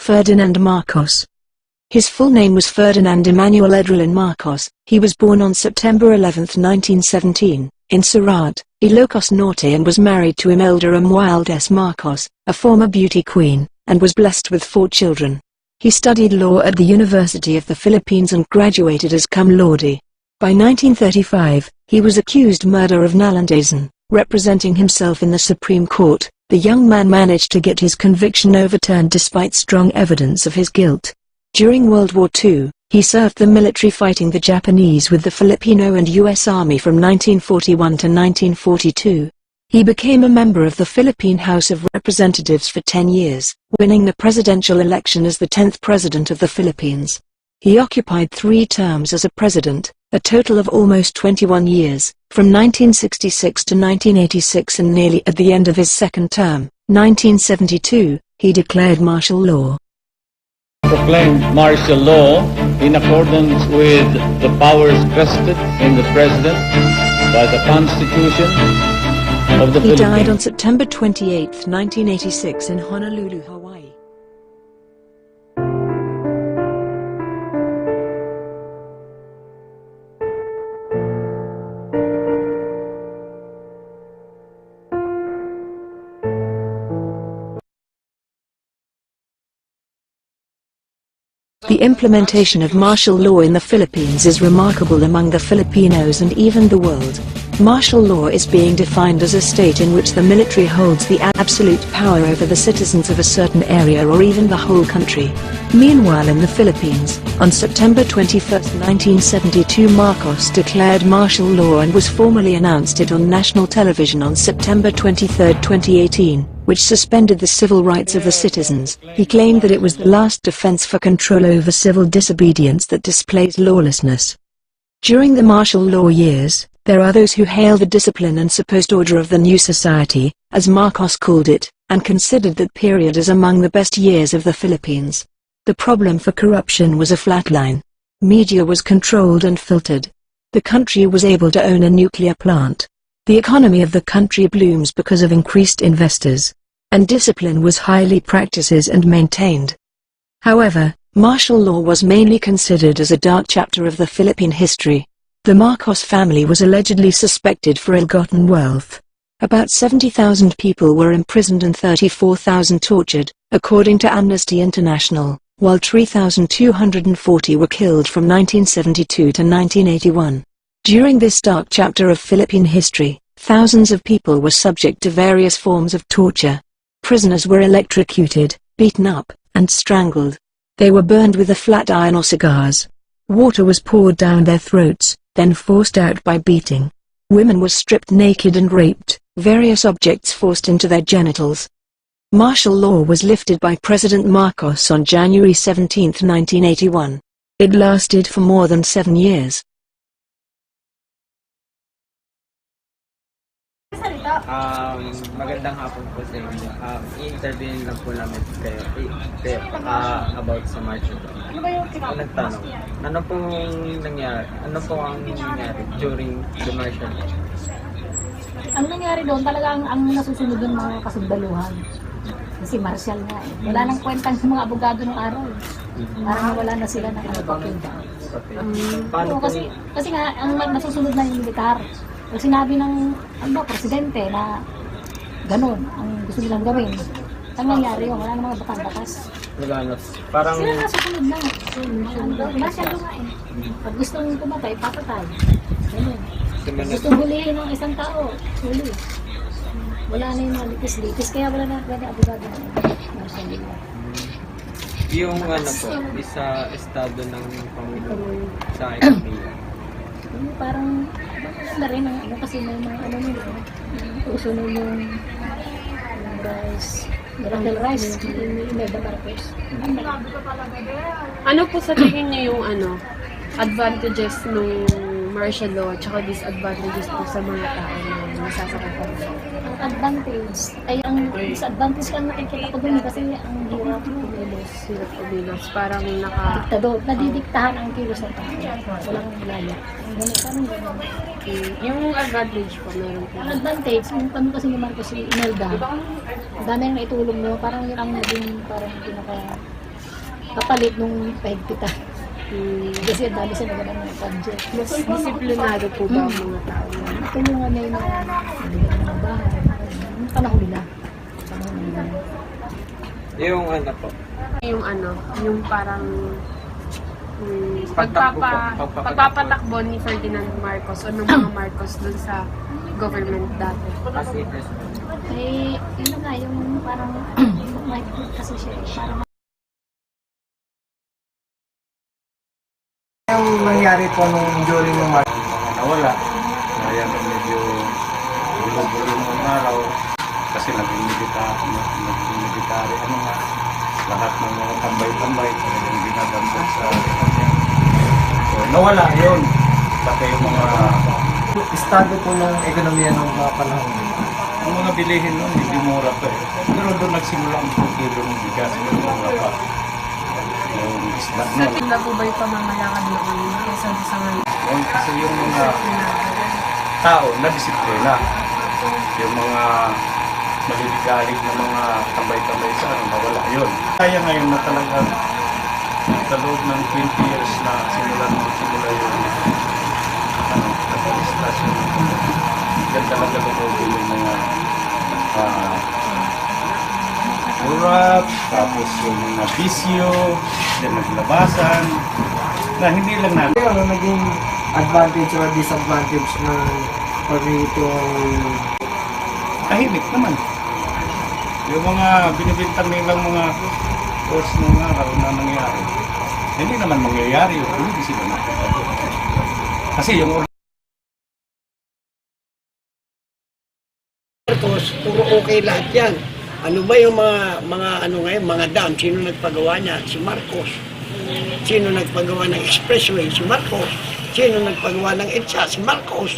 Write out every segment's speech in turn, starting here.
Ferdinand Marcos. His full name was Ferdinand Emmanuel Edralin Marcos. He was born on September 11, 1917, in Surat, Ilocos Norte, and was married to Imelda Romualdez Marcos, a former beauty queen, and was blessed with 4 children. He studied law at the University of the Philippines and graduated as cum laude. By 1935, he was accused murder of Nalandasan, representing himself in the Supreme Court. The young man managed to get his conviction overturned despite strong evidence of his guilt. During World War II, he served the military fighting the Japanese with the Filipino and U.S. Army from 1941 to 1942. He became a member of the Philippine House of Representatives for 10 years, winning the presidential election as the 10th president of the Philippines. He occupied 3 terms as a president, a total of almost 21 years, from 1966 to 1986, and nearly at the end of his second term, 1972, he declared martial law. Proclaimed martial law in accordance with the powers vested in the President by the Constitution of the Philippines. He died on September 28, 1986 in Honolulu, Hawaii. The implementation of martial law in the Philippines is remarkable among the Filipinos and even the world. Martial law is being defined as a state in which the military holds the absolute power over the citizens of a certain area or even the whole country. Meanwhile, in the Philippines, on September 21, 1972, Marcos declared martial law and was formally announced it on national television on September 23, 2018, which suspended the civil rights of the citizens. He claimed that it was the last defense for control over civil disobedience that displays lawlessness. During the martial law years, there are those who hail the discipline and supposed order of the new society, as Marcos called it, and considered that period as among the best years of the Philippines. The problem for corruption was a flat line. Media was controlled and filtered. The country was able to own a nuclear plant. The economy of the country blooms because of increased investors. And discipline was highly practiced and maintained. However, martial law was mainly considered as a dark chapter of the Philippine history. The Marcos family was allegedly suspected for ill-gotten wealth. About 70,000 people were imprisoned and 34,000 tortured, according to Amnesty International, while 3,240 were killed from 1972 to 1981. During this dark chapter of Philippine history, thousands of people were subject to various forms of torture. Prisoners were electrocuted, beaten up, and strangled. They were burned with a flat iron or cigars. Water was poured down their throats, then forced out by beating. Women were stripped naked and raped, various objects forced into their genitals. Martial law was lifted by President Marcos on January 17, 1981. It lasted for more than 7 years. Magandang hapon po sa inyo. I-interview lang po namin kayo about sa martial law. Ano ba yung nagtanong? Ano pong nangyari? Ano po ang nangyari during the martial law? Ang nangyari doon talagang ang nasusunod ng mga kasundaluhan. Kasi martial nga eh. Wala nang kwentang sa mga abogado ng araw eh. Parang wala na sila ng ano pakinda. Kasi nga, ang nasusunod na yung militar. Pag sinabi ng presidente na ganun, ang gusto nilang gawin, ang nangyari yun, wala namang batas-batas. Parang sila nasusunod na. Martial nga eh. Pag gustong pumatay, papatay. Ganun. Pag gustong hulihin ng isang tao, huli. Wala na yung mga litis-litis, kaya wala na pwede abogado ng martial law. Yung ano po, isa estado ng Pangulo sa ekonomiya. Yung parang, na rin ang ano kasi may mga ano nila, uso na yung rice, miracle rice, yung Imelda Marcos. Ano po sa tingin niyo yung advantages ng martial law at disadvantages po sa mga tao na nasasakit pa rin? Ang advantage, ay ang disadvantage lang nakikita ko dun kasi ang hirap kumilos. Hirap kumilos. Parang naka... Diktador, nadidiktahan ang kilos ng tao. Walang lalo. Ang ganun, parang ganun. Yung advantage po, meron po. Ang advantage, yung tanong kasi ni Marcos si Imelda, ang dami nang naitulong mo, parang yun ang naging parang kapalit nung pahigpita. Kasi ang dami siya nagandang ng budget. Mas disiplinado po ba ang mga tao? Tulungan niya yung nabigyan ng mga bahay. Yung panahon nila. Panahon nila. Yung ano po, Yung parang Pagtakbo po. pagpapatakbo ni Ferdinand Marcos o ng mga Marcos dun sa government dati. kasi Eh, yun nga, yung parang, kasi siya, parang Yung nangyari po nung during ng market, nawala. Kaya medyo gulo-gulo ng araw kasi naging military, lahat ng mga tambay-tambay talagang ginagambot sa so, nawala yun. Pati yung mga estado po ng ekonomiya ng mga panahon. Ang mga bilihin nun, hindi mura pa eh. Pero doon nagsimula ang kilo ng bigas, pero mura pa. Yung isda Sa nun. tingin po ba yung pamamalakad noon kaysa sa ngayon? Yun, kasi yung mga tao na disiplina, yung mga maliligalig na mga tambay-tambay sa nawala yun. Kaya ngayon na talagang sa loob ng 20 years na simula yung administrasyon. Yan talaga lumobo yung mga urap, tapos yung mga bisyo, yung naglabasan, na hindi lang natin. Ano naging advantage or disadvantage ng pagiging tahimik naman. Yung mga binibintang nilang mga course ng araw na nangyari, hindi naman mangyayari yun, hindi sila nakikita. Kasi yung Marcos, puro okay lahat yan. Ano ba yung mga ano ngayon, mga dam, sino nagpagawa niya? Si Marcos. Sino nagpagawa ng expressway? Si Marcos. Sino nagpagawa ng EDSA? Si Marcos.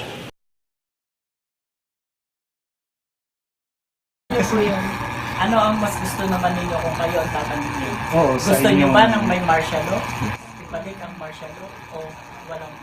Ano ang mas gusto naman ninyo kung kayo ang tatanungin? Oo, sa Gusto niyo inyong- ba ng may martial law? Ibalik ang martial law o walang